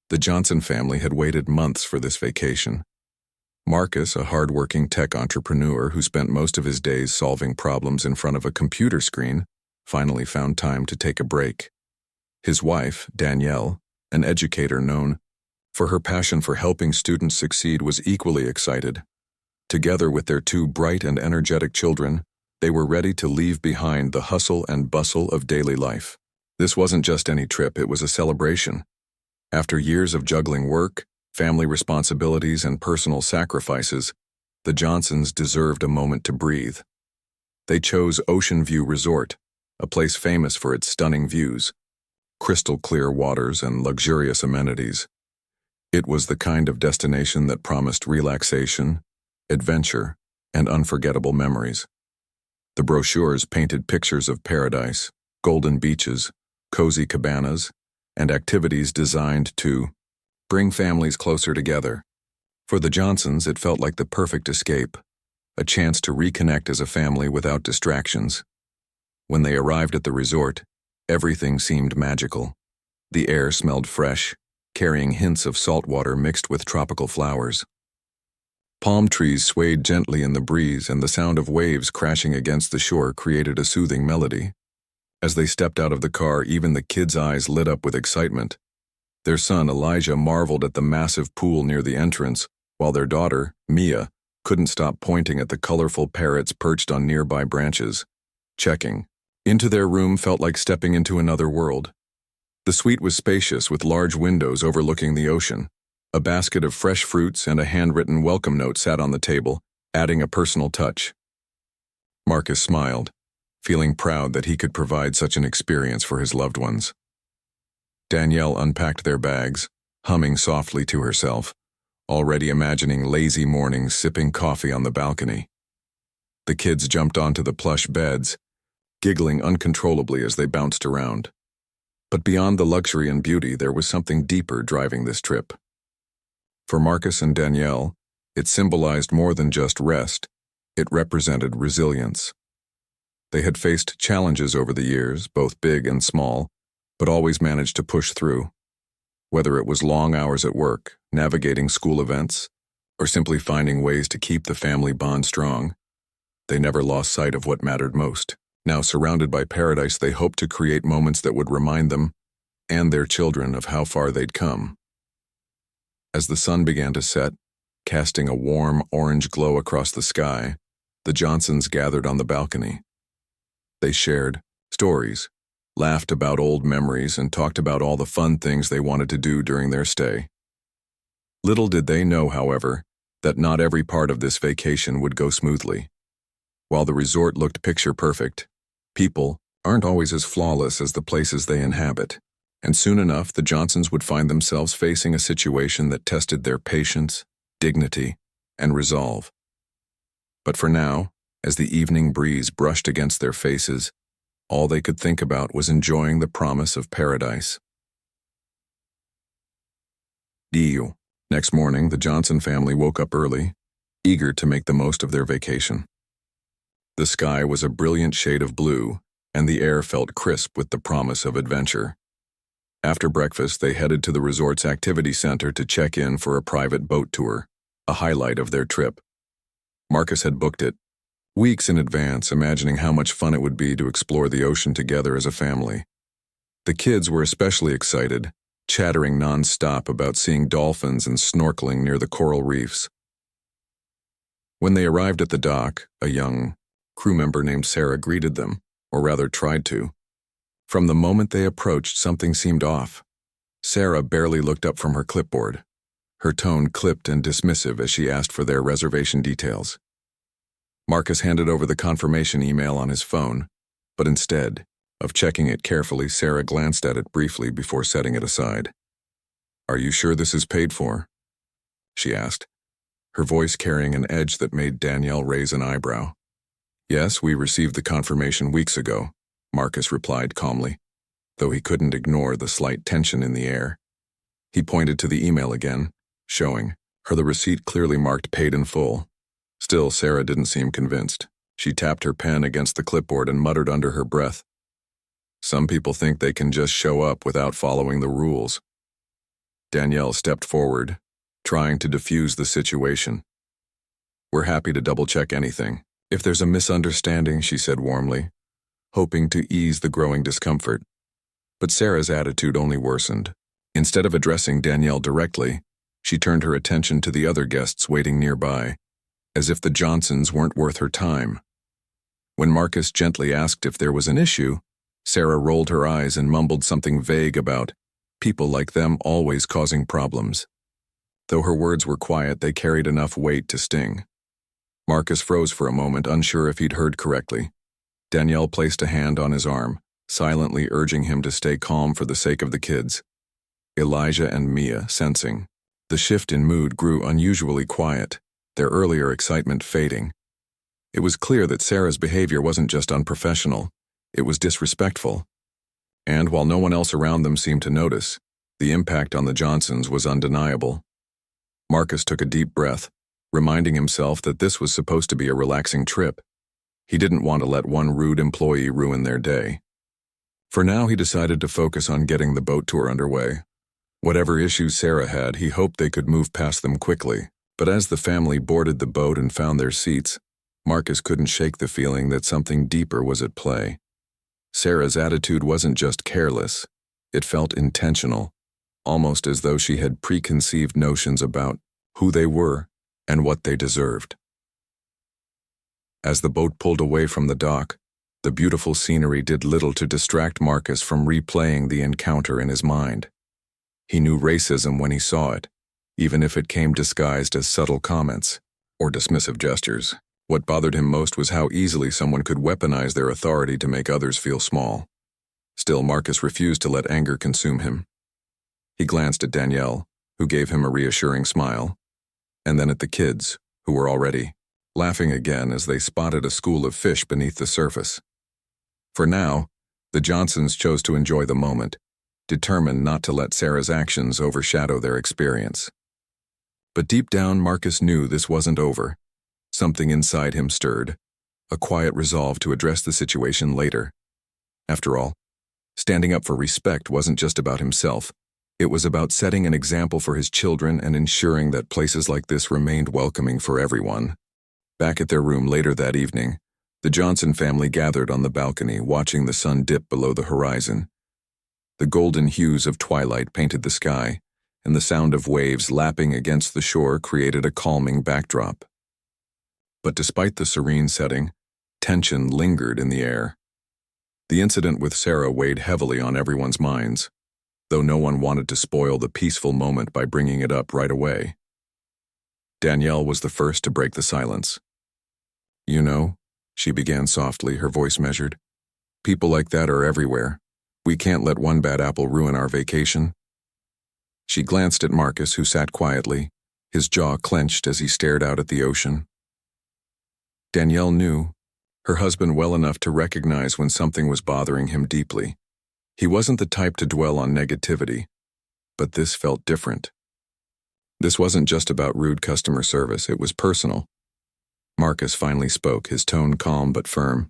The Johnson family had waited months for this vacation. Marcus, a hard-working tech entrepreneur who spent most of his days solving problems in front of a computer screen, finally found time to take a break. His wife, Danielle, an educator known for her passion for helping students succeed, was equally excited. Together with their two bright and energetic children, they were ready to leave behind the hustle and bustle of daily life. This wasn't just any trip, it was a celebration. After years of juggling work, family responsibilities, and personal sacrifices, the Johnsons deserved a moment to breathe. They chose Ocean View Resort, a place famous for its stunning views, crystal-clear waters, and luxurious amenities. It was the kind of destination that promised relaxation, adventure, and unforgettable memories. The brochures painted pictures of paradise, golden beaches, cozy cabanas, and activities designed to bring families closer together. For the Johnsons, it felt like the perfect escape, a chance to reconnect as a family without distractions. When they arrived at the resort, everything seemed magical. The air smelled fresh, carrying hints of salt water mixed with tropical flowers. Palm trees swayed gently in the breeze, and the sound of waves crashing against the shore created a soothing melody. As they stepped out of the car, even the kids' eyes lit up with excitement. Their son, Elijah, marveled at the massive pool near the entrance, while their daughter, Mia, couldn't stop pointing at the colorful parrots perched on nearby branches. Checking into their room felt like stepping into another world. The suite was spacious, with large windows overlooking the ocean. A basket of fresh fruits and a handwritten welcome note sat on the table, adding a personal touch. Marcus smiled, feeling proud that he could provide such an experience for his loved ones. Danielle unpacked their bags, humming softly to herself, already imagining lazy mornings sipping coffee on the balcony. The kids jumped onto the plush beds, giggling uncontrollably as they bounced around. But beyond the luxury and beauty, there was something deeper driving this trip. For Marcus and Danielle, it symbolized more than just rest. It represented resilience. They had faced challenges over the years, both big and small, but always managed to push through. Whether it was long hours at work, navigating school events, or simply finding ways to keep the family bond strong, they never lost sight of what mattered most. Now surrounded by paradise, they hoped to create moments that would remind them and their children of how far they'd come. As the sun began to set, casting a warm orange glow across the sky, the Johnsons gathered on the balcony. They shared stories, laughed about old memories, and talked about all the fun things they wanted to do during their stay. Little did they know, however, that not every part of this vacation would go smoothly. While the resort looked picture-perfect, people aren't always as flawless as the places they inhabit, and soon enough the Johnsons would find themselves facing a situation that tested their patience, dignity, and resolve. But for now, as the evening breeze brushed against their faces, all they could think about was enjoying the promise of paradise. Next morning, the Johnson family woke up early, eager to make the most of their vacation. The sky was a brilliant shade of blue, and the air felt crisp with the promise of adventure. After breakfast, they headed to the resort's activity center to check in for a private boat tour, a highlight of their trip. Marcus had booked it weeks in advance, imagining how much fun it would be to explore the ocean together as a family. The kids were especially excited, chattering non-stop about seeing dolphins and snorkeling near the coral reefs. When they arrived at the dock, a young crew member named Sarah greeted them, or rather tried to. From the moment they approached, something seemed off. Sarah barely looked up from her clipboard, her tone clipped and dismissive as she asked for their reservation details. Marcus handed over the confirmation email on his phone, but instead of checking it carefully, Sarah glanced at it briefly before setting it aside. "Are you sure this is paid for?" she asked, her voice carrying an edge that made Danielle raise an eyebrow. "Yes, we received the confirmation weeks ago," Marcus replied calmly, though he couldn't ignore the slight tension in the air. He pointed to the email again, showing her the receipt clearly marked paid in full. Still, Sarah didn't seem convinced. She tapped her pen against the clipboard and muttered under her breath, "Some people think they can just show up without following the rules." Danielle stepped forward, trying to defuse the situation. "We're happy to double-check anything. If there's a misunderstanding," she said warmly, hoping to ease the growing discomfort. But Sarah's attitude only worsened. Instead of addressing Danielle directly, she turned her attention to the other guests waiting nearby, as if the Johnsons weren't worth her time. When Marcus gently asked if there was an issue, Sarah rolled her eyes and mumbled something vague about people like them always causing problems. Though her words were quiet, they carried enough weight to sting. Marcus froze for a moment, unsure if he'd heard correctly. Danielle placed a hand on his arm, silently urging him to stay calm for the sake of the kids. Elijah and Mia, sensing the shift in mood, grew unusually quiet, their earlier excitement fading. It was clear that Sarah's behavior wasn't just unprofessional, it was disrespectful. And while no one else around them seemed to notice, the impact on the Johnsons was undeniable. Marcus took a deep breath, reminding himself that this was supposed to be a relaxing trip. He didn't want to let one rude employee ruin their day. For now, he decided to focus on getting the boat tour underway. Whatever issues Sarah had, he hoped they could move past them quickly. But as the family boarded the boat and found their seats, Marcus couldn't shake the feeling that something deeper was at play. Sarah's attitude wasn't just careless, it felt intentional, almost as though she had preconceived notions about who they were and what they deserved. As the boat pulled away from the dock, the beautiful scenery did little to distract Marcus from replaying the encounter in his mind. He knew racism when he saw it, even if it came disguised as subtle comments or dismissive gestures. What bothered him most was how easily someone could weaponize their authority to make others feel small. Still, Marcus refused to let anger consume him. He glanced at Danielle, who gave him a reassuring smile, and then at the kids, who were already laughing again as they spotted a school of fish beneath the surface. For now, the Johnsons chose to enjoy the moment, determined not to let Sarah's actions overshadow their experience. But deep down, Marcus knew this wasn't over. Something inside him stirred, a quiet resolve to address the situation later. After all, standing up for respect wasn't just about himself. It was about setting an example for his children and ensuring that places like this remained welcoming for everyone. Back at their room later that evening, the Johnson family gathered on the balcony, watching the sun dip below the horizon. The golden hues of twilight painted the sky, and the sound of waves lapping against the shore created a calming backdrop. But despite the serene setting, tension lingered in the air. The incident with Sarah weighed heavily on everyone's minds, though no one wanted to spoil the peaceful moment by bringing it up right away. Danielle was the first to break the silence. "You know," she began softly, her voice measured, "people like that are everywhere. We can't let one bad apple ruin our vacation." She glanced at Marcus, who sat quietly, his jaw clenched as he stared out at the ocean. Danielle knew her husband well enough to recognize when something was bothering him deeply. He wasn't the type to dwell on negativity, but this felt different. This wasn't just about rude customer service, it was personal. Marcus finally spoke, his tone calm but firm.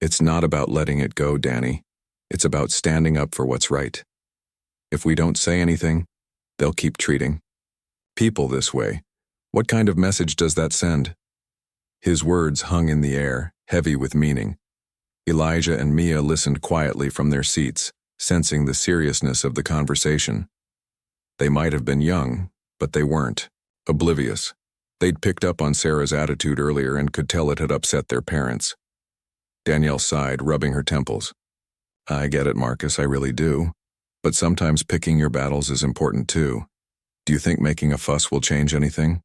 "It's not about letting it go, Danny. It's about standing up for what's right. If we don't say anything, they'll keep treating people this way. What kind of message does that send?" His words hung in the air, heavy with meaning. Elijah and Mia listened quietly from their seats, sensing the seriousness of the conversation. They might have been young, but they weren't oblivious. They'd picked up on Sarah's attitude earlier and could tell it had upset their parents. Danielle sighed, rubbing her temples. "I get it, Marcus, I really do. But sometimes picking your battles is important too. Do you think making a fuss will change anything?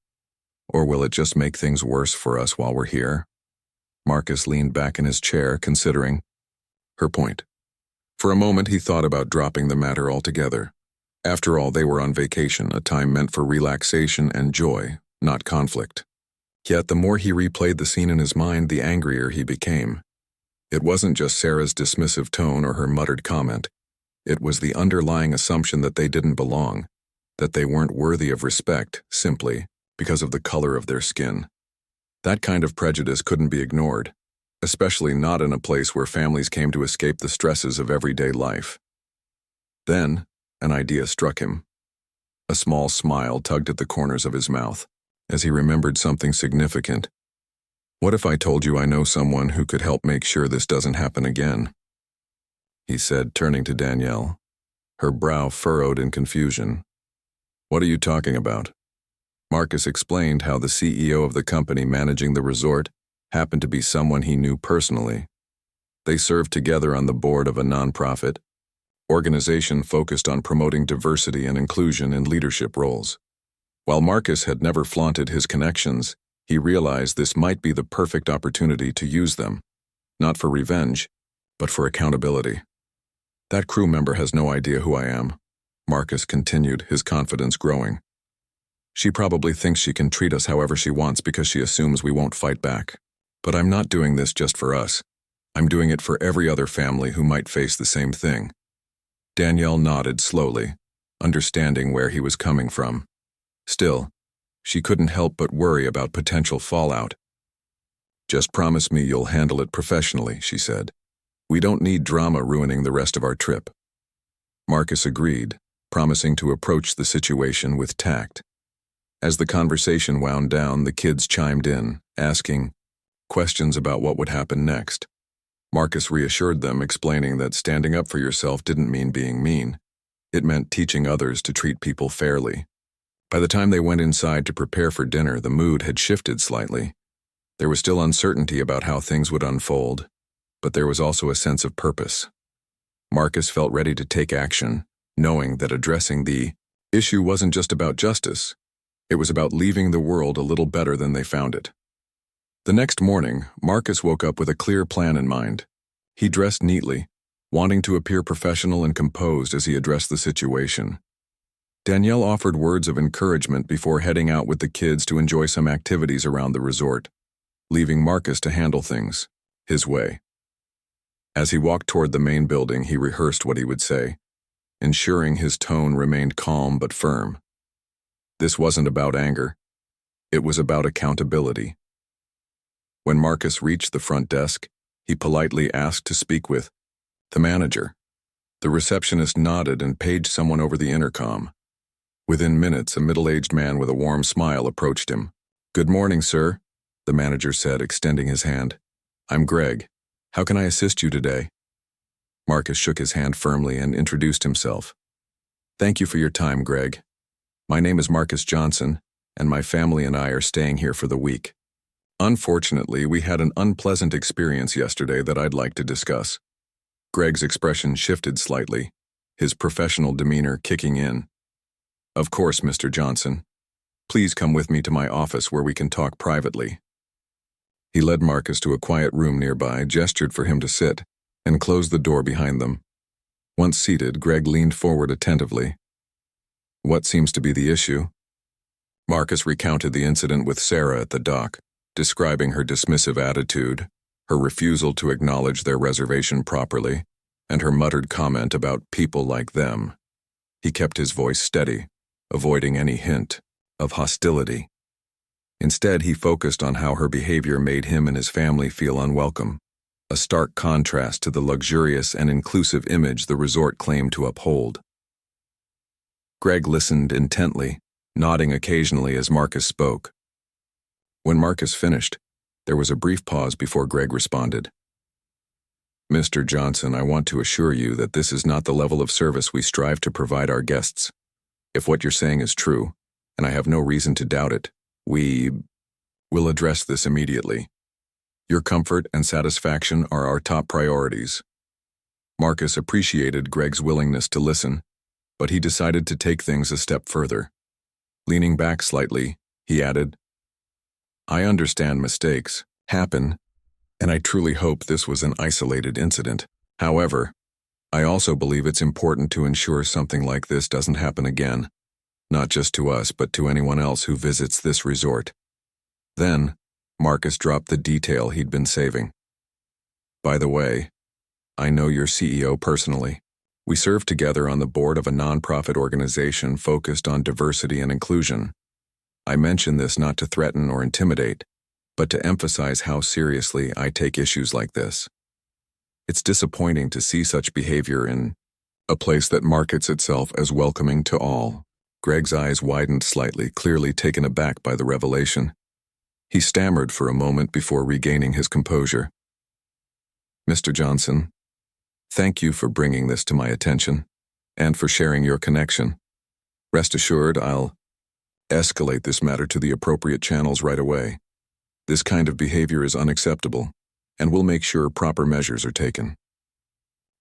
Or will it just make things worse for us while we're here?" Marcus leaned back in his chair, considering her point. For a moment, he thought about dropping the matter altogether. After all, they were on vacation, a time meant for relaxation and joy, not conflict. Yet the more he replayed the scene in his mind, the angrier he became. It wasn't just Sarah's dismissive tone or her muttered comment. It was the underlying assumption that they didn't belong, that they weren't worthy of respect, simply because of the color of their skin. That kind of prejudice couldn't be ignored, especially not in a place where families came to escape the stresses of everyday life. Then, an idea struck him. A small smile tugged at the corners of his mouth, as he remembered something significant. "What if I told you I know someone who could help make sure this doesn't happen again?" he said, turning to Danielle, her brow furrowed in confusion. "What are you talking about?" Marcus explained how the CEO of the company managing the resort happened to be someone he knew personally. They served together on the board of a nonprofit organization focused on promoting diversity and inclusion in leadership roles. While Marcus had never flaunted his connections, he realized this might be the perfect opportunity to use them, not for revenge, but for accountability. "That crew member has no idea who I am," Marcus continued, his confidence growing. "She probably thinks she can treat us however she wants because she assumes we won't fight back. But I'm not doing this just for us. I'm doing it for every other family who might face the same thing." Danielle nodded slowly, understanding where he was coming from. Still, she couldn't help but worry about potential fallout. "Just promise me you'll handle it professionally," she said. "We don't need drama ruining the rest of our trip." Marcus agreed, promising to approach the situation with tact. As the conversation wound down, the kids chimed in, asking questions about what would happen next. Marcus reassured them, explaining that standing up for yourself didn't mean being mean. It meant teaching others to treat people fairly. By the time they went inside to prepare for dinner, the mood had shifted slightly. There was still uncertainty about how things would unfold, but there was also a sense of purpose. Marcus felt ready to take action, knowing that addressing the issue wasn't just about justice. It was about leaving the world a little better than they found it. The next morning, Marcus woke up with a clear plan in mind. He dressed neatly, wanting to appear professional and composed as he addressed the situation. Danielle offered words of encouragement before heading out with the kids to enjoy some activities around the resort, leaving Marcus to handle things his way. As he walked toward the main building, he rehearsed what he would say, ensuring his tone remained calm but firm. This wasn't about anger. It was about accountability. When Marcus reached the front desk, he politely asked to speak with the manager. The receptionist nodded and paged someone over the intercom. Within minutes, a middle-aged man with a warm smile approached him. "Good morning, sir," the manager said, extending his hand. "I'm Greg. How can I assist you today?" Marcus shook his hand firmly and introduced himself. "Thank you for your time, Greg. My name is Marcus Johnson, and my family and I are staying here for the week. Unfortunately, we had an unpleasant experience yesterday that I'd like to discuss." Greg's expression shifted slightly, his professional demeanor kicking in. "Of course, Mr. Johnson. Please come with me to my office where we can talk privately." He led Marcus to a quiet room nearby, gestured for him to sit, and closed the door behind them. Once seated, Greg leaned forward attentively. "What seems to be the issue?" Marcus recounted the incident with Sarah at the dock, describing her dismissive attitude, her refusal to acknowledge their reservation properly, and her muttered comment about people like them. He kept his voice steady, avoiding any hint of hostility. Instead, he focused on how her behavior made him and his family feel unwelcome, a stark contrast to the luxurious and inclusive image the resort claimed to uphold. Greg listened intently, nodding occasionally as Marcus spoke. When Marcus finished, there was a brief pause before Greg responded. "Mr. Johnson, I want to assure you that this is not the level of service we strive to provide our guests. If what you're saying is true, and I have no reason to doubt it, we will address this immediately. Your comfort and satisfaction are our top priorities." Marcus appreciated Greg's willingness to listen, but he decided to take things a step further. Leaning back slightly, he added, "I understand mistakes happen, and I truly hope this was an isolated incident. However, I also believe it's important to ensure something like this doesn't happen again, not just to us but to anyone else who visits this resort." Then, Marcus dropped the detail he'd been saving. "By the way, I know your CEO personally. We serve together on the board of a nonprofit organization focused on diversity and inclusion. I mention this not to threaten or intimidate, but to emphasize how seriously I take issues like this. It's disappointing to see such behavior in a place that markets itself as welcoming to all." Greg's eyes widened slightly, clearly taken aback by the revelation. He stammered for a moment before regaining his composure. "Mr. Johnson, thank you for bringing this to my attention, and for sharing your connection. Rest assured, I'll escalate this matter to the appropriate channels right away. This kind of behavior is unacceptable, and we'll make sure proper measures are taken."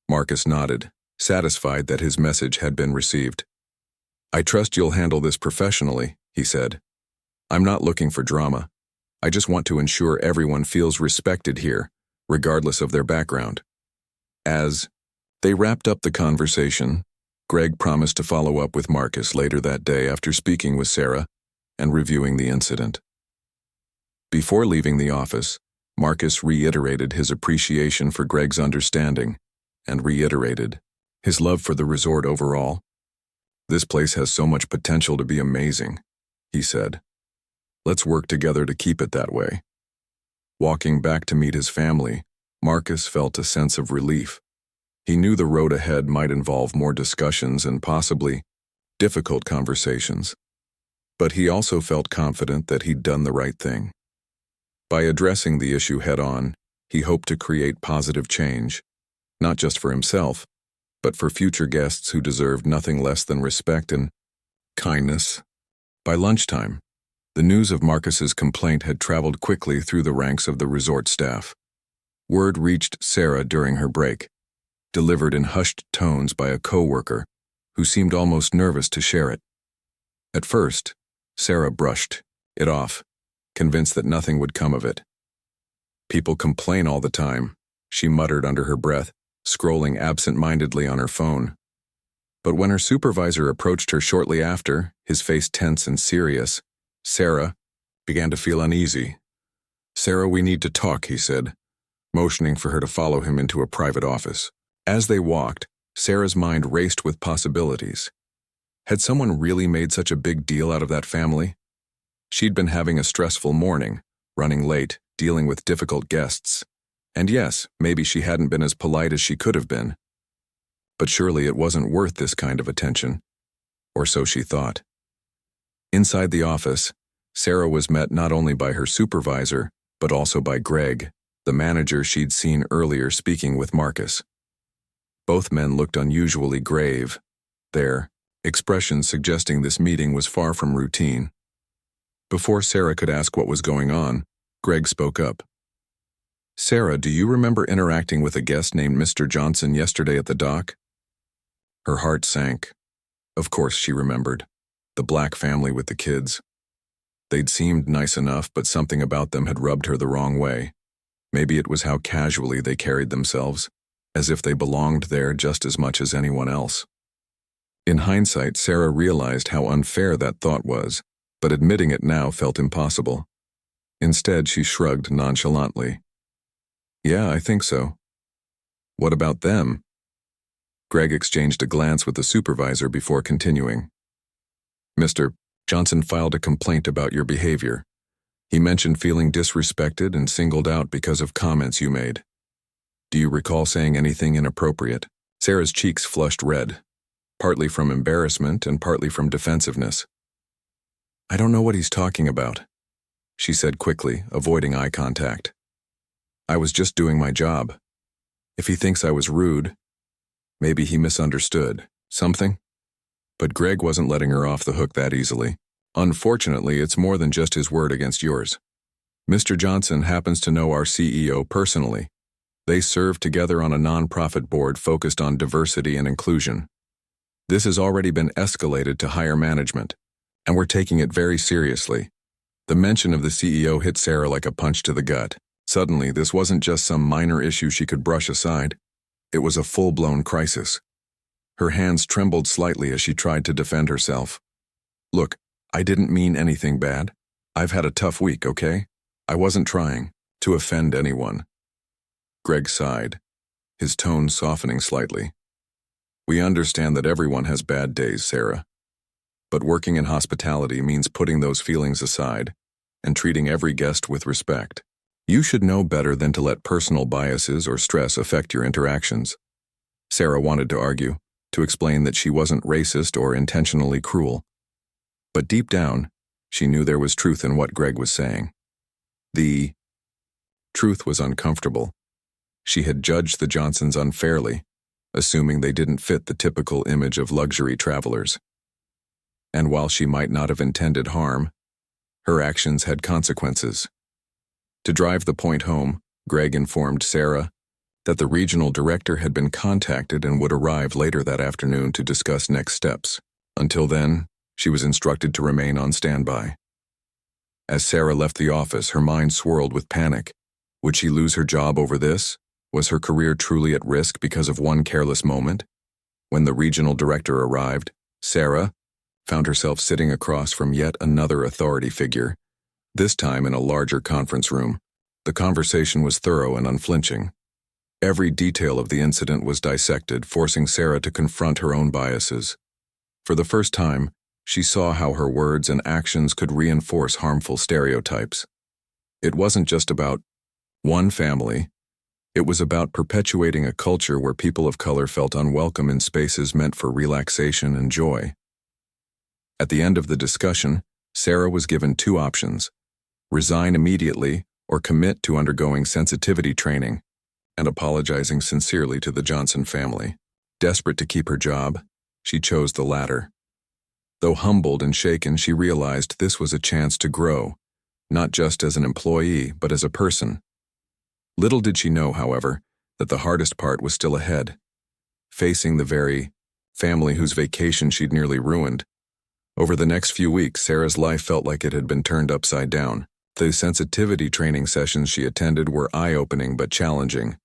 Marcus nodded, satisfied that his message had been received. "I trust you'll handle this professionally," he said. "I'm not looking for drama. I just want to ensure everyone feels respected here, regardless of their background." As they wrapped up the conversation, Greg promised to follow up with Marcus later that day after speaking with Sarah and reviewing the incident. Before leaving the office, Marcus reiterated his appreciation for Greg's understanding and reiterated his love for the resort overall. "This place has so much potential to be amazing," he said. "Let's work together to keep it that way." Walking back to meet his family, Marcus felt a sense of relief. He knew the road ahead might involve more discussions and possibly difficult conversations. But he also felt confident that he'd done the right thing. By addressing the issue head-on, he hoped to create positive change, not just for himself, but for future guests who deserved nothing less than respect and kindness. By lunchtime, the news of Marcus's complaint had traveled quickly through the ranks of the resort staff. Word reached Sarah during her break, delivered in hushed tones by a co-worker who seemed almost nervous to share it. At first, Sarah brushed it off, convinced that nothing would come of it. "People complain all the time," she muttered under her breath, scrolling absent-mindedly on her phone. But when her supervisor approached her shortly after, his face tense and serious, Sarah began to feel uneasy. "Sarah, we need to talk," he said, motioning for her to follow him into a private office. As they walked, Sarah's mind raced with possibilities. Had someone really made such a big deal out of that family? She'd been having a stressful morning, running late, dealing with difficult guests. And yes, maybe she hadn't been as polite as she could have been. But surely it wasn't worth this kind of attention. Or so she thought. Inside the office, Sarah was met not only by her supervisor, but also by Greg, the manager she'd seen earlier speaking with Marcus. Both men looked unusually grave, their expressions suggesting this meeting was far from routine. Before Sarah could ask what was going on, Greg spoke up. "Sarah, do you remember interacting with a guest named Mr. Johnson yesterday at the dock?" Her heart sank. Of course she remembered. The black family with the kids. They'd seemed nice enough, but something about them had rubbed her the wrong way. Maybe it was how casually they carried themselves, as if they belonged there just as much as anyone else. In hindsight, Sarah realized how unfair that thought was, but admitting it now felt impossible. Instead, she shrugged nonchalantly. "Yeah, I think so." "What about them?" Greg exchanged a glance with the supervisor before continuing. "Mr. Johnson filed a complaint about your behavior. He mentioned feeling disrespected and singled out because of comments you made. Do you recall saying anything inappropriate?" Sarah's cheeks flushed red, partly from embarrassment and partly from defensiveness. "I don't know what he's talking about," she said quickly, avoiding eye contact. "I was just doing my job. If he thinks I was rude, maybe he misunderstood something." But Greg wasn't letting her off the hook that easily. "Unfortunately, it's more than just his word against yours. Mr. Johnson happens to know our CEO personally. They serve together on a nonprofit board focused on diversity and inclusion. This has already been escalated to higher management, and we're taking it very seriously." The mention of the CEO hit Sarah like a punch to the gut. Suddenly, this wasn't just some minor issue she could brush aside. It was a full-blown crisis. Her hands trembled slightly as she tried to defend herself. "Look, I didn't mean anything bad. I've had a tough week, okay? I wasn't trying to offend anyone." Greg sighed, his tone softening slightly. "We understand that everyone has bad days, Sarah. But working in hospitality means putting those feelings aside and treating every guest with respect. You should know better than to let personal biases or stress affect your interactions." Sarah wanted to argue, to explain that she wasn't racist or intentionally cruel. But deep down, she knew there was truth in what Greg was saying. The truth was uncomfortable. She had judged the Johnsons unfairly, assuming they didn't fit the typical image of luxury travelers. And while she might not have intended harm, her actions had consequences. To drive the point home, Greg informed Sarah that the regional director had been contacted and would arrive later that afternoon to discuss next steps. Until then, she was instructed to remain on standby. As Sarah left the office, her mind swirled with panic. Would she lose her job over this? Was her career truly at risk because of one careless moment? When the regional director arrived, Sarah found herself sitting across from yet another authority figure, this time in a larger conference room. The conversation was thorough and unflinching. Every detail of the incident was dissected, forcing Sarah to confront her own biases. For the first time, she saw how her words and actions could reinforce harmful stereotypes. It wasn't just about one family. It was about perpetuating a culture where people of color felt unwelcome in spaces meant for relaxation and joy. At the end of the discussion, Sarah was given two options: resign immediately or commit to undergoing sensitivity training and apologizing sincerely to the Johnson family. Desperate to keep her job, she chose the latter. Though humbled and shaken, she realized this was a chance to grow, not just as an employee, but as a person. Little did she know, however, that the hardest part was still ahead. Facing the very family whose vacation she'd nearly ruined. Over the next few weeks, Sarah's life felt like it had been turned upside down. The sensitivity training sessions she attended were eye-opening but challenging,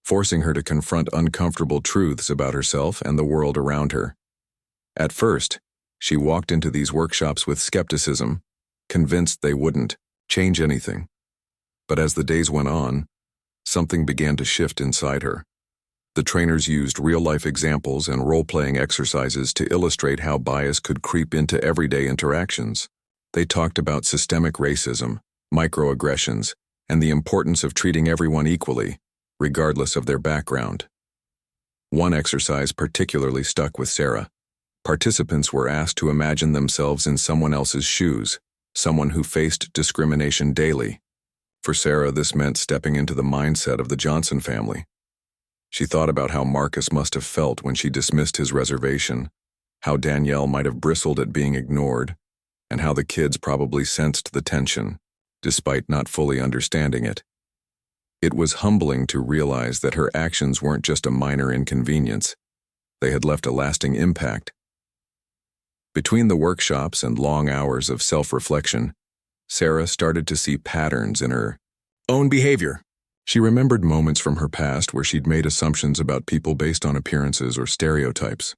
forcing her to confront uncomfortable truths about herself and the world around her. At first, she walked into these workshops with skepticism, convinced they wouldn't change anything. But as the days went on, something began to shift inside her. The trainers used real-life examples and role-playing exercises to illustrate how bias could creep into everyday interactions. They talked about systemic racism, microaggressions, and the importance of treating everyone equally, regardless of their background. One exercise particularly stuck with Sarah. Participants were asked to imagine themselves in someone else's shoes, someone who faced discrimination daily. For Sarah, this meant stepping into the mindset of the Johnson family. She thought about how Marcus must have felt when she dismissed his reservation, how Danielle might have bristled at being ignored, and how the kids probably sensed the tension, despite not fully understanding it. It was humbling to realize that her actions weren't just a minor inconvenience. They had left a lasting impact. Between the workshops and long hours of self-reflection, Sarah started to see patterns in her own behavior. She remembered moments from her past where she'd made assumptions about people based on appearances or stereotypes.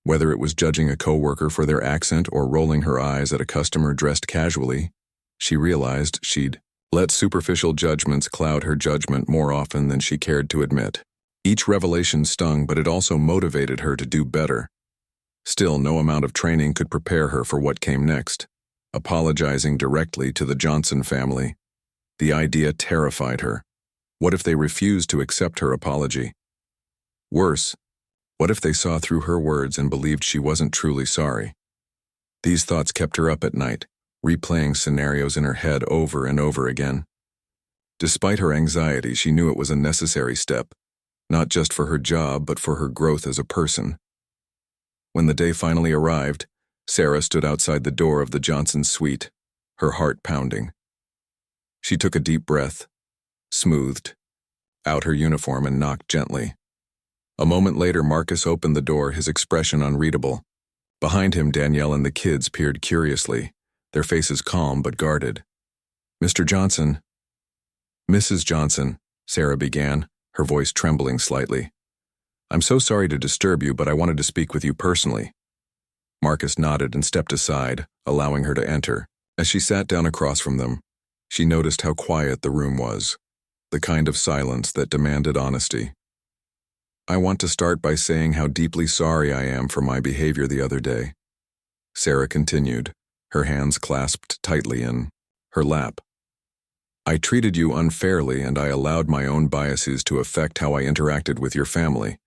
Whether it was judging a coworker for their accent or rolling her eyes at a customer dressed casually, she realized she'd let superficial judgments cloud her judgment more often than she cared to admit. Each revelation stung, but it also motivated her to do better. Still, no amount of training could prepare her for what came next. Apologizing directly to the Johnson family. The idea terrified her. What if they refused to accept her apology? Worse, what if they saw through her words and believed she wasn't truly sorry? These thoughts kept her up at night, replaying scenarios in her head over and over again. Despite her anxiety, she knew it was a necessary step, not just for her job, but for her growth as a person. When the day finally arrived, Sarah stood outside the door of the Johnson suite, her heart pounding. She took a deep breath, smoothed out her uniform, and knocked gently. A moment later, Marcus opened the door, his expression unreadable. Behind him, Danielle and the kids peered curiously, their faces calm but guarded. "Mr. Johnson." "Mrs. Johnson," Sarah began, her voice trembling slightly. "I'm so sorry to disturb you, but I wanted to speak with you personally." Marcus nodded and stepped aside, allowing her to enter. As she sat down across from them, she noticed how quiet the room was, the kind of silence that demanded honesty. "I want to start by saying how deeply sorry I am for my behavior the other day," Sarah continued, her hands clasped tightly in her lap. "I treated you unfairly, and I allowed my own biases to affect how I interacted with your family.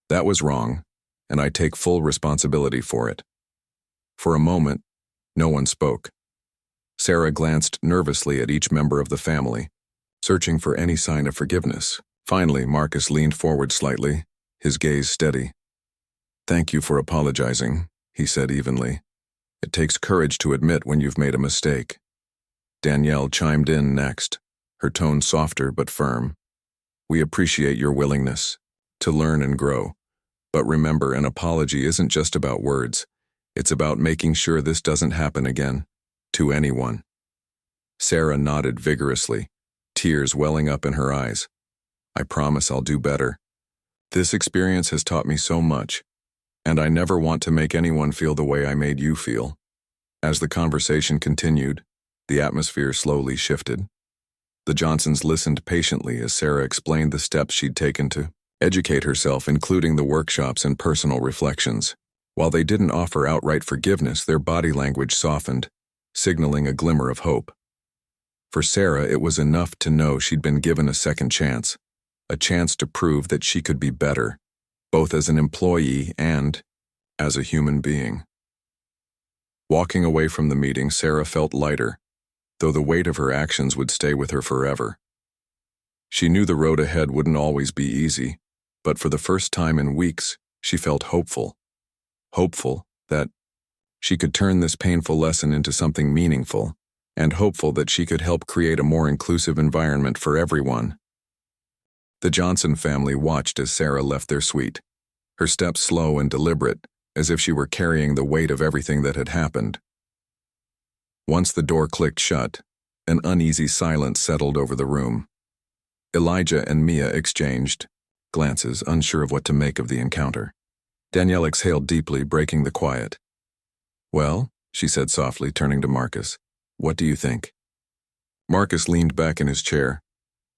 That was wrong, and I take full responsibility for it." For a moment, No one spoke. Sarah glanced nervously at each member of the family, searching for any sign of forgiveness. Finally, Marcus leaned forward slightly, his gaze steady. "Thank you for apologizing," he said evenly. "It takes courage to admit when you've made a mistake." Danielle chimed in next, her tone softer but firm. "We appreciate your willingness to learn and grow. But remember, an apology isn't just about words. It's about making sure this doesn't happen again, to anyone." Sarah nodded vigorously, tears welling up in her eyes. "I promise I'll do better. This experience has taught me so much, and I never want to make anyone feel the way I made you feel." As the conversation continued, the atmosphere slowly shifted. The Johnsons listened patiently as Sarah explained the steps she'd taken to educate herself, including the workshops and personal reflections. While they didn't offer outright forgiveness, their body language softened, signaling a glimmer of hope. For Sarah, it was enough to know she'd been given a second chance, a chance to prove that she could be better, both as an employee and as a human being. Walking away from the meeting, Sarah felt lighter, though the weight of her actions would stay with her forever. She knew the road ahead wouldn't always be easy, but for the first time in weeks, she felt hopeful. Hopeful that she could turn this painful lesson into something meaningful, and hopeful that she could help create a more inclusive environment for everyone. The Johnson family watched as Sarah left their suite, her steps slow and deliberate, as if she were carrying the weight of everything that had happened. Once the door clicked shut, an uneasy silence settled over the room. Elijah and Mia exchanged glances, unsure of what to make of the encounter. Danielle exhaled deeply, breaking the quiet. "Well," she said softly, turning to Marcus, "what do you think?" Marcus leaned back in his chair,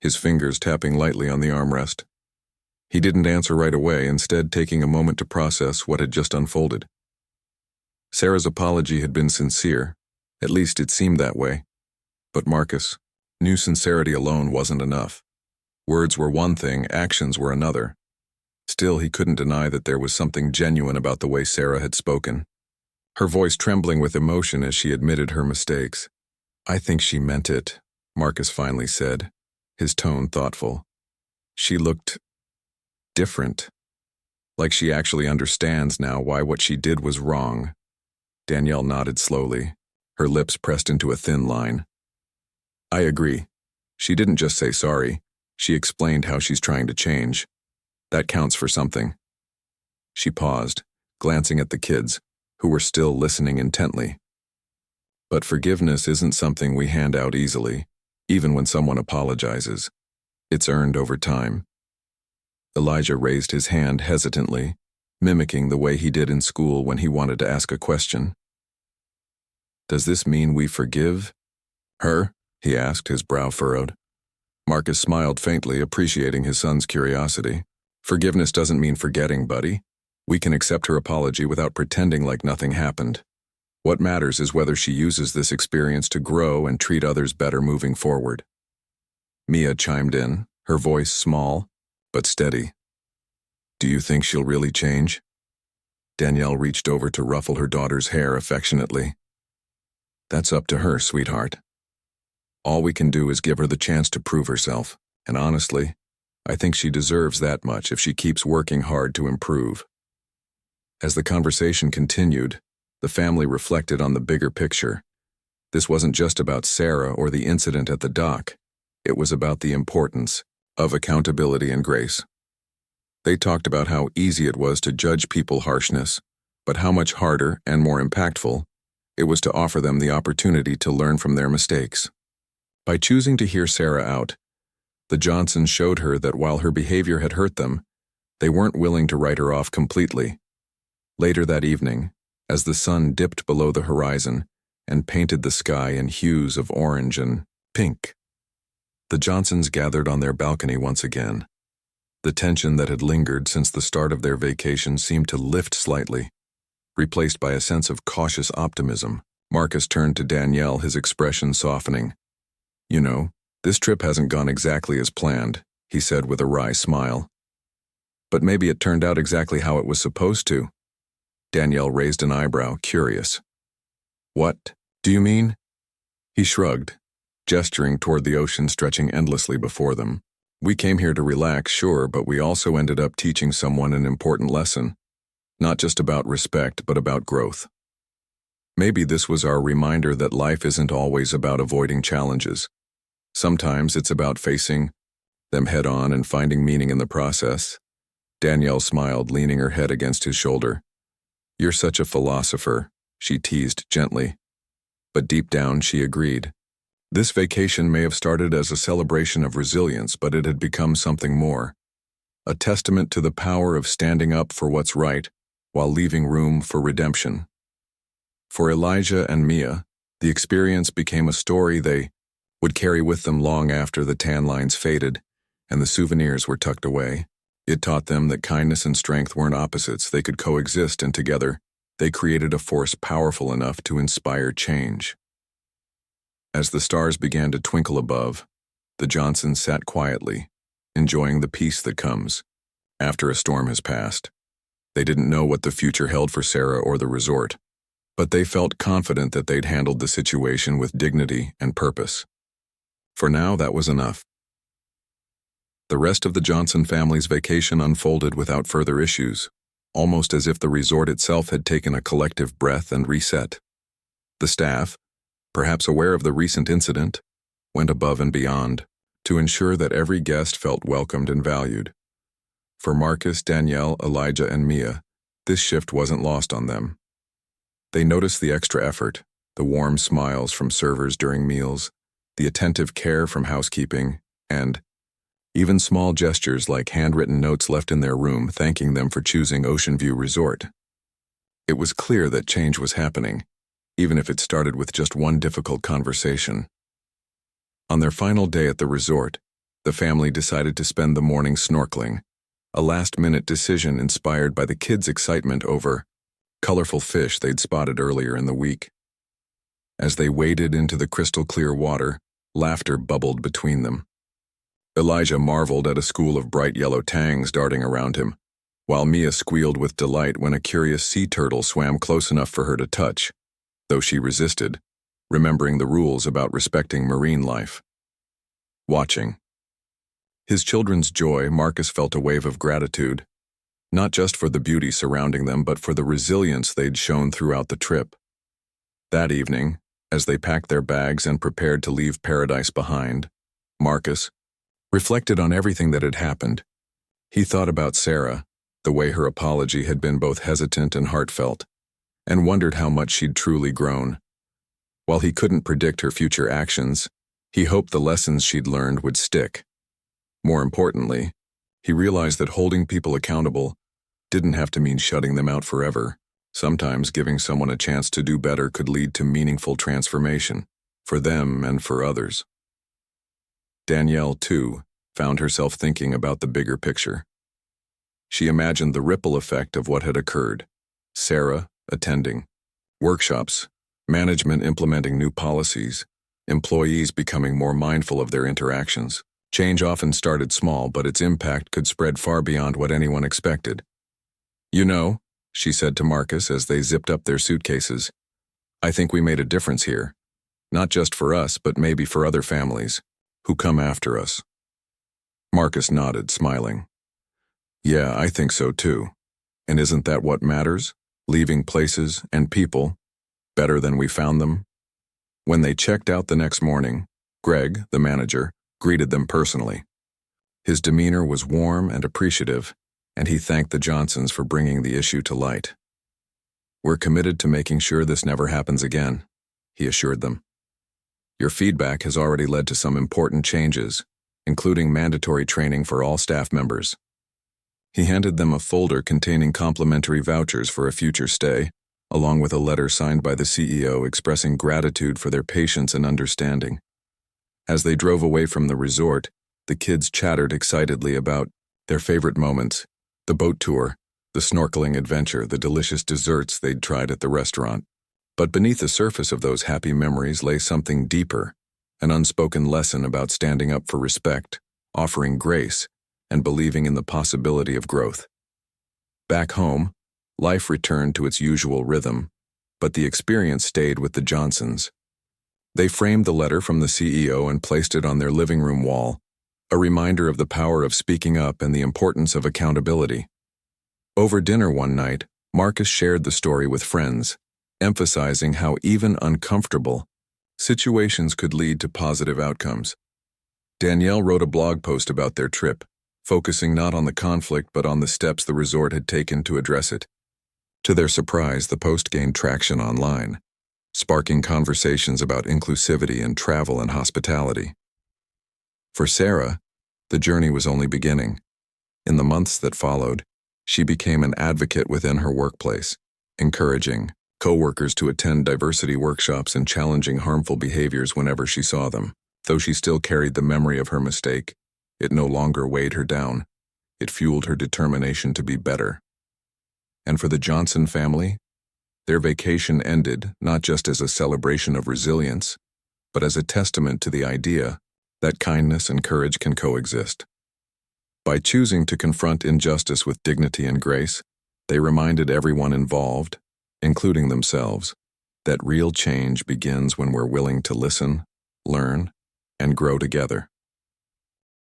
his fingers tapping lightly on the armrest. He didn't answer right away, instead taking a moment to process what had just unfolded. Sarah's apology had been sincere, at least it seemed that way. But Marcus knew sincerity alone wasn't enough. Words were one thing, actions were another. Still, he couldn't deny that there was something genuine about the way Sarah had spoken, her voice trembling with emotion as she admitted her mistakes. "I think she meant it," Marcus finally said, his tone thoughtful. "She looked different, like she actually understands now why what she did was wrong." Danielle nodded slowly, her lips pressed into a thin line. "I agree. She didn't just say sorry. She explained how she's trying to change. That counts for something." She paused, glancing at the kids, who were still listening intently. "But forgiveness isn't something we hand out easily, even when someone apologizes. It's earned over time." Elijah raised his hand hesitantly, mimicking the way he did in school when he wanted to ask a question. "Does this mean we forgive her?" he asked, his brow furrowed. Marcus smiled faintly, appreciating his son's curiosity. "Forgiveness doesn't mean forgetting, buddy. We can accept her apology without pretending like nothing happened. What matters is whether she uses this experience to grow and treat others better moving forward." Mia chimed in, her voice small but steady. "Do you think she'll really change?" Danielle reached over to ruffle her daughter's hair affectionately. "That's up to her, sweetheart. All we can do is give her the chance to prove herself, and honestly, I think she deserves that much if she keeps working hard to improve." As the conversation continued, the family reflected on the bigger picture. This wasn't just about Sarah or the incident at the dock. It was about the importance of accountability and grace. They talked about how easy it was to judge people harshness, but how much harder and more impactful it was to offer them the opportunity to learn from their mistakes. By choosing to hear Sarah out, the Johnsons showed her that while her behavior had hurt them, they weren't willing to write her off completely. Later that evening, as the sun dipped below the horizon and painted the sky in hues of orange and pink, the Johnsons gathered on their balcony once again. The tension that had lingered since the start of their vacation seemed to lift slightly, replaced by a sense of cautious optimism. Marcus turned to Danielle, his expression softening. "You know, this trip hasn't gone exactly as planned," he said with a wry smile. "But maybe it turned out exactly how it was supposed to." Danielle raised an eyebrow, curious. What do you mean? He shrugged, gesturing toward the ocean stretching endlessly before them. We came here to relax, sure, but we also ended up teaching someone an important lesson. Not just about respect, but about growth. Maybe this was our reminder that life isn't always about avoiding challenges. Sometimes it's about facing them head on and finding meaning in the process. Danielle smiled, leaning her head against his shoulder. You're such a philosopher, she teased gently. But deep down, she agreed. This vacation may have started as a celebration of resilience, but it had become something more. A testament to the power of standing up for what's right, while leaving room for redemption. For Elijah and Mia, the experience became a story they would carry with them long after the tan lines faded and the souvenirs were tucked away. It taught them that kindness and strength weren't opposites, they could coexist, and together, they created a force powerful enough to inspire change. As the stars began to twinkle above, the Johnsons sat quietly, enjoying the peace that comes after a storm has passed. They didn't know what the future held for Sarah or the resort, but they felt confident that they'd handled the situation with dignity and purpose. For now, that was enough. The rest of the Johnson family's vacation unfolded without further issues, almost as if the resort itself had taken a collective breath and reset. The staff, perhaps aware of the recent incident, went above and beyond to ensure that every guest felt welcomed and valued. For Marcus, Danielle, Elijah, and Mia, this shift wasn't lost on them. They noticed the extra effort, the warm smiles from servers during meals, the attentive care from housekeeping, and even small gestures like handwritten notes left in their room thanking them for choosing Ocean View Resort. It was clear that change was happening, even if it started with just one difficult conversation. On their final day at the resort, the family decided to spend the morning snorkeling, a last-minute decision inspired by the kids' excitement over colorful fish they'd spotted earlier in the week. As they waded into the crystal-clear water, laughter bubbled between them. Elijah marveled at a school of bright yellow tangs darting around him, while Mia squealed with delight when a curious sea turtle swam close enough for her to touch, though she resisted, remembering the rules about respecting marine life. Watching his children's joy, Marcus felt a wave of gratitude, not just for the beauty surrounding them, but for the resilience they'd shown throughout the trip. That evening, as they packed their bags and prepared to leave paradise behind, Marcus reflected on everything that had happened. He thought about Sarah, the way her apology had been both hesitant and heartfelt, and wondered how much she'd truly grown. While he couldn't predict her future actions, he hoped the lessons she'd learned would stick. More importantly, he realized that holding people accountable didn't have to mean shutting them out forever. Sometimes giving someone a chance to do better could lead to meaningful transformation, for them and for others. Danielle, too, found herself thinking about the bigger picture. She imagined the ripple effect of what had occurred. Sarah attending workshops, management implementing new policies, employees becoming more mindful of their interactions. Change often started small, but its impact could spread far beyond what anyone expected. You know, she said to Marcus as they zipped up their suitcases, I think we made a difference here. Not just for us, but maybe for other families who come after us. Marcus nodded, smiling. Yeah, I think so too. And isn't that what matters? Leaving places and people better than we found them? When they checked out the next morning, Greg, the manager, greeted them personally. His demeanor was warm and appreciative, and he thanked the Johnsons for bringing the issue to light. We're committed to making sure this never happens again, he assured them. Your feedback has already led to some important changes, including mandatory training for all staff members. He handed them a folder containing complimentary vouchers for a future stay, along with a letter signed by the CEO expressing gratitude for their patience and understanding. As they drove away from the resort, the kids chattered excitedly about their favorite moments, the boat tour, the snorkeling adventure, the delicious desserts they'd tried at the restaurant. But beneath the surface of those happy memories lay something deeper, an unspoken lesson about standing up for respect, offering grace, and believing in the possibility of growth. Back home, life returned to its usual rhythm, but the experience stayed with the Johnsons. They framed the letter from the CEO and placed it on their living room wall, a reminder of the power of speaking up and the importance of accountability. Over dinner one night, Marcus shared the story with friends, emphasizing how even uncomfortable situations could lead to positive outcomes. Danielle wrote a blog post about their trip, focusing not on the conflict but on the steps the resort had taken to address it. To their surprise, the post gained traction online, sparking conversations about inclusivity in travel and hospitality. For Sarah, the journey was only beginning. In the months that followed, she became an advocate within her workplace, encouraging coworkers to attend diversity workshops and challenging harmful behaviors whenever she saw them. Though she still carried the memory of her mistake, it no longer weighed her down. It fueled her determination to be better. And for the Johnson family, their vacation ended not just as a celebration of resilience, but as a testament to the idea that kindness and courage can coexist. By choosing to confront injustice with dignity and grace, they reminded everyone involved, including themselves, that real change begins when we're willing to listen, learn, and grow together.